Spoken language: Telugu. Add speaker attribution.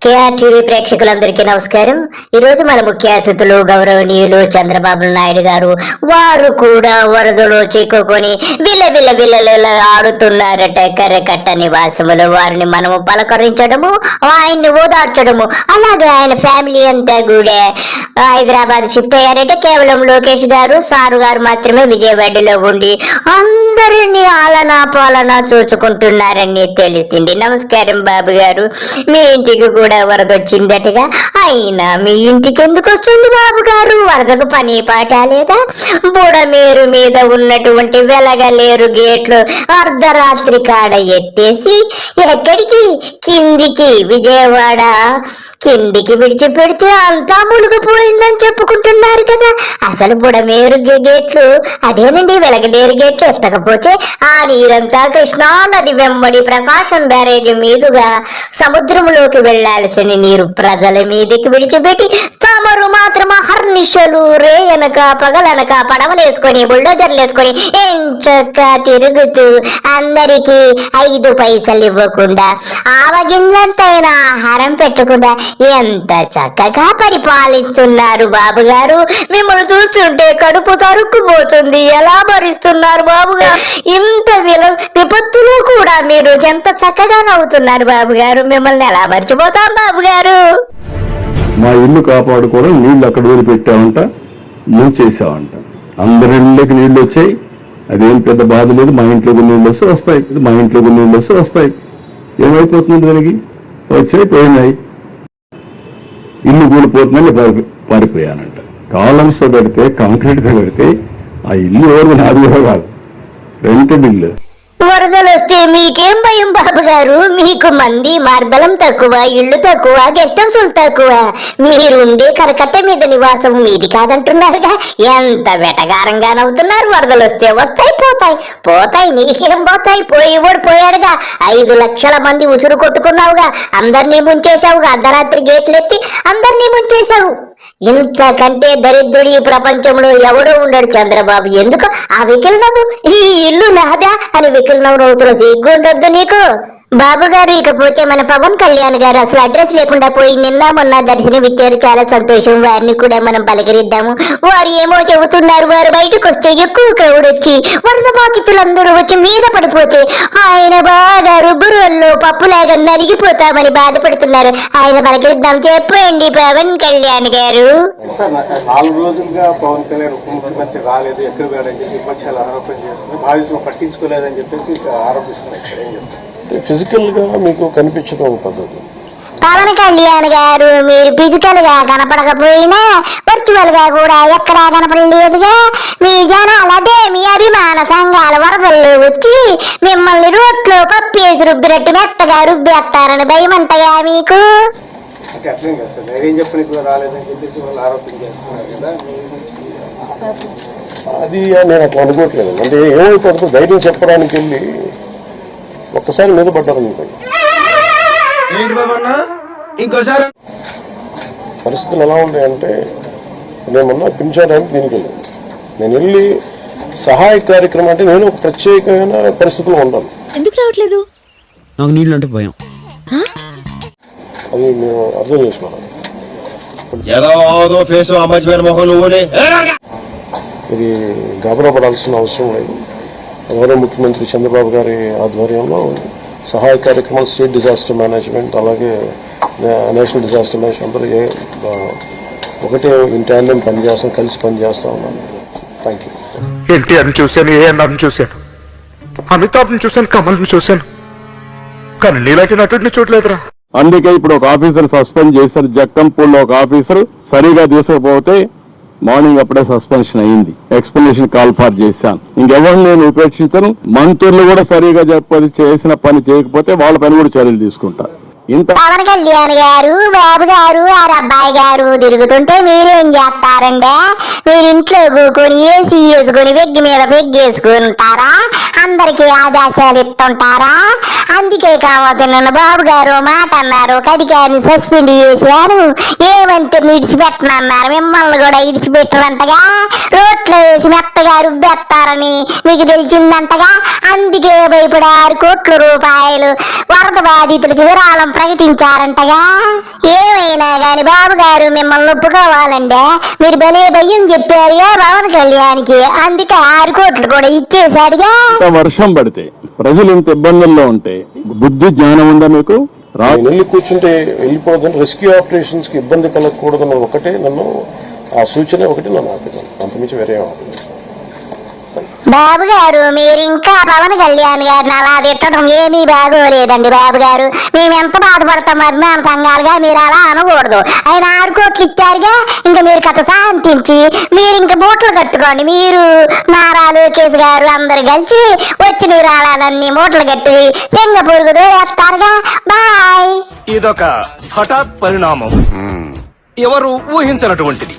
Speaker 1: కేఆర్టీవీ ప్రేక్షకులందరికీ నమస్కారం. ఈరోజు మన ముఖ్య అతిథులు గౌరవనీయులు చంద్రబాబు నాయుడు గారు. వారు కూడా వరదలో చిక్కుకొని బిల్ల ఆడుతున్నారట కర్రకట్ట నివాసములు. వారిని మనము పలకరించడము, ఆయన్ని ఓదార్చడము, అలాగే ఆయన ఫ్యామిలీ అంతా కూడా హైదరాబాద్ షిఫ్ట్ అయ్యారంటే కేవలం లోకేష్ గారు సారు గారు మాత్రమే విజయవాడలో ఉండి అందరినీ ఆలనా పాలనా చూసుకుంటున్నారని తెలిసింది. నమస్కారం బాబు గారు, మీ ఇంటికి కూడా వరద వచ్చిందటగా. అయినా మీ ఇంటికి ఎందుకు వస్తుంది బాబు గారు? వరదకు పని పాట లేదా? బుడమేరు మీద ఉన్నటువంటి వెలగలేరు గేట్లు అర్ధరాత్రి కాడ ఎత్తేసి ఎక్కడికి? కిందికి, విజయవాడ కిందికి విడిచిపెడితే అంతా మునిగిపోయిందని చెప్పుకుంటున్నారు కదా. అసలు బుడమేరు గేట్లు అదేనండి, వెలగలేరు గేట్లు ఎత్తకపోతే ఆ నీరంతా కృష్ణా నది వెంబడి ప్రకాశం బ్యారేజ్ మీదుగా సముద్రంలోకి వెళ్లాల్సిన నీరు ప్రజల మీదకి విడిచిపెట్టి తమరు మాత్రం హర్నిశలు రేయనక పగలనక పడవలేసుకొని బుల్డోజర్లు వేసుకొని ఎంచక్క తిరుగుతూ అందరికీ 5 పైసలు ఇవ్వకుండా ఆవగింజంతైనా ఆహారం పెట్టకుండా ఎంత చక్కగా పరిపాలిస్తున్నారు బాబు గారు. మిమ్మల్ని చూస్తుంటే కడుపు తరుక్కుపోతుంది. ఎలా భరిస్తున్నారు బాబు గారు? ఇంత విపత్తులో కూడా మీరు ఎంత చక్కగా నవ్వుతున్నారు బాబు గారు. మిమ్మల్ని ఎలా మర్చిపోతాం బాబు గారు?
Speaker 2: మా ఇల్లు కాపాడుకోవడం నీళ్లు అక్కడ వదిలిపెట్టామంట, మూసేసామంట. అందరి ఇళ్ళకి నీళ్లు వచ్చాయి. అదేం పెద్ద బాధ లేదు. మా ఇంట్లోకి నీళ్ళు వస్తే వస్తాయి, మా ఇంట్లోకి నీళ్ళు వస్తే వస్తాయి. ఏమైపోతుంది దానికి? వచ్చాయి, పోయినాయి. ఇల్లు కూలిపోతుందని పారిపోయానంట. కాలమ్స్తో పెడితే, కాంక్రీట్తో పెడితే ఆ ఇల్లు ఎవరు? నాది కూడా కాదు, రెంటెడ్ ఇల్లు.
Speaker 1: వరదలు వస్తే మీకేం భయం బాబు గారు? మీకు మంది మార్బలం తక్కువ, ఇళ్ళు తక్కువ, గెస్ట్ హౌస్లు తక్కువ. మీరుండే కరకట్ట మీద నివాసం మీది కాదంటున్నారుగా. ఎంత వెటగారంగా నవ్వుతున్నారు. వరదలు వస్తే వస్తాయి, పోతాయి, పోతాయి. నీకేం పోతాయి? పోయేవాడు పోయాడుగా. 5 లక్షల మంది ఉసురు కొట్టుకున్నావుగా. అందరినీ ముంచేశావుగా. అర్ధరాత్రి గేట్లు ఎత్తి అందరినీ ముంచేశావు. ఇంతకంటే దరిద్రుడి ఈ ప్రపంచంలో ఎవడో ఉండడు చంద్రబాబు. ఎందుకు ఆ వికిల్ నవ్వు? ఈ ఇల్లు నాదా అని వికిల్ నవ్వు నవ్వుతున్న సిగ్గు ఉండొద్దు నీకు బాబు గారు. ఇకపోతే మన పవన్ కళ్యాణ్ గారు అసలు అడ్రస్ లేకుండా పోయి నిన్న మొన్న దర్శనం ఇచ్చారు. చాలా సంతోషం. వారిని కూడా మనం పలకరిద్దాము. వారు ఏమో చెబుతున్నారు. వారు బయటకు వస్తే ఎక్కువ క్రౌడ్ వచ్చి వరద బాధితులందరూ వచ్చి మీద పడిపోతే ఆయన బాగా రుబ్బురోల్లో పప్పులాగా నలిగిపోతామని బాధపడుతున్నారు. ఆయన పలకరిద్దాం. చెప్పండి పవన్ కళ్యాణ్ గారు.
Speaker 3: 4 రోజులుగా పవన్ కళ్యాణ్ ఉప ముఖ్యమంత్రి రాలేదు, ఎక్కడ వేడని చెప్పి విపక్షాలు ఆరోపణ చేస్తున్నాయి. బాధితులు పట్టించుకోలేదని చెప్పేసి ఆరోపిస్తున్నాయి.
Speaker 4: ఫిజికల్ గా మీకు కనిపించడం పద్ధతి.
Speaker 1: పవన్ కళ్యాణ్ గారు మీరు ఫిజికల్ గా కనపడకపోయినా వర్చువల్ గా కూడా ఎక్కడా కనపడలేదుగా. మీ జనాలు అదే మీ అభిమాన సంఘాల వరదల్లో వచ్చి మిమ్మల్ని రోడ్లో పప్పేసి రుబ్బినట్టు మెత్తగా రుబ్బేస్తారని భయమంటగా మీకు?
Speaker 4: అది నేను అట్లా అనుకోవట్లేదు. అంటే ఏమైపోతుంది, ధైర్యం చెప్పడానికి వెళ్ళి ఒక్కసారి మీద పడ్డారు అనుకోండి. పరిస్థితులు ఎలా ఉన్నాయంటే నేనున్నా పింఛడానికి దీనికి వెళ్ళాను. నేను వెళ్ళి సహాయ కార్యక్రమం అంటే నేను ఒక ప్రత్యేకమైన పరిస్థితుల్లో ఉంటాను.
Speaker 5: ఎందుకు రావట్లేదు? నాకు నీళ్ళు అంటే భయం.
Speaker 4: అది మేము అర్థం చేసుకోవాలి. ఇది గాబరా పడాల్సిన అవసరం లేదు. గౌరవ ముఖ్యమంత్రి చంద్రబాబు గారి ఆధ్వర్యంలో సహాయ కార్యక్రమాలు, స్టేట్ డిజాస్టర్ మేనేజ్మెంట్, అలాగే నేషనల్ డిజాస్టర్ మేనేజ్మెంట్ అందరూ ఒకటే ఇంటాండెం పనిచేస్తాం, కలిసి పనిచేస్తా ఉన్నాను. Thank you.
Speaker 6: ఎన్టీఆర్ని చూశాను, ఏఎన్ఆర్ని చూశాను, అమితాబ్ని చూశాను, కమల్ని చూశాను, కానీ నీలాంటి నటుడిని చూడలేదురా.
Speaker 2: అందుకే ఇప్పుడు ఒక ఆఫీసర్ సస్పెండ్ చేశారు. జక్కంపూర్లో ఒక ఆఫీసర్ సరిగా తీసుకుపోతే మార్నింగ్ అప్పుడే సస్పెన్షన్ అయింది. ఎక్స్ప్లెనేషన్ కాల్ ఫార్ చేశాను. ఇంకెవరిని నేను ఉపేక్షించను. మంత్రులు కూడా సరిగా చెప్పది చేసిన పని చేయకపోతే వాళ్ళ పని కూడా చర్యలు తీసుకుంటారు.
Speaker 1: పవన్ కళ్యాణ్ గారు బాబు గారు ఆ అబ్బాయి గారు తిరుగుతుంటే మీరేం చేస్తారంటే మీరు ఇంట్లో కూకొని ఏసీ వేసుకుని వెగ్గి మీద వెగ్గేసుకుంటారా? అందరికి ఆదేశాలు ఇస్తుంటారా? అందుకే కావద్దు నన్ను బాబు గారు మాట అన్నారు, కడిగారిని సస్పెండ్ చేశారు, ఏమంటే ఇడిచిపెట్టనన్నారు, మిమ్మల్ని కూడా ఇడిచిపెట్టరంటగా, రోట్లో వేసి మెత్తగా రుబ్బెత్తారని మీకు తెలిసిందంటగా, అందుకే భయపడి 6 కోట్ల రూపాయలు వరద బాధితులకు విరాళం ప్రకటించారంటగా. ఏమైనా గాని బాబు గారు మిమ్మల్ని ఒప్పుకోవాలంటే మీరు భలే భయం చెప్పారుగా పవన్ కళ్యాణ్కి, అందుకే 6 కోట్లు కూడా ఇచ్చేశాడుగా.
Speaker 2: ఇంత వర్షం పడితే ప్రజలు ఇంత ఇబ్బందుల్లో ఉంటే బుద్ధి జ్ఞానం ఉందా మీకు?
Speaker 4: నేను వెళ్ళి కూర్చుంటే వెళ్ళిపోదని, రెస్క్యూ ఆపరేషన్స్ కి ఇబ్బంది కలగకూడదని ఒకటే నన్ను ఆ సూచన ఒకటి నన్ను ఆపిదాను, అంతమించి వేరే ఆపలేదు.
Speaker 1: బాబు గారు మీరు ఇంకా పవన్ కళ్యాణ్ గారిని అలా తిట్టడం ఏమీ బాగోలేదండి బాబు గారు. మేము ఎంత బాధపడతాం అభిమాన సంఘాలుగా, మీరు అలా అనకూడదు. ఆయన 6 కోట్లు ఇచ్చారుగా, ఇంకా మీరు కథ శాంతించి మీరు ఇంకా మూటలు కట్టుకోండి. మీరు నారా లోకేష్ గారు అందరు కలిసి వచ్చిన విరాళాలన్నీ మూటలు కట్టి సింగపూర్కు దూరేస్తారుగా. బాయ్.
Speaker 7: ఇదొక హఠాత్ పరిణామం, ఎవరు ఊహించినటువంటిది.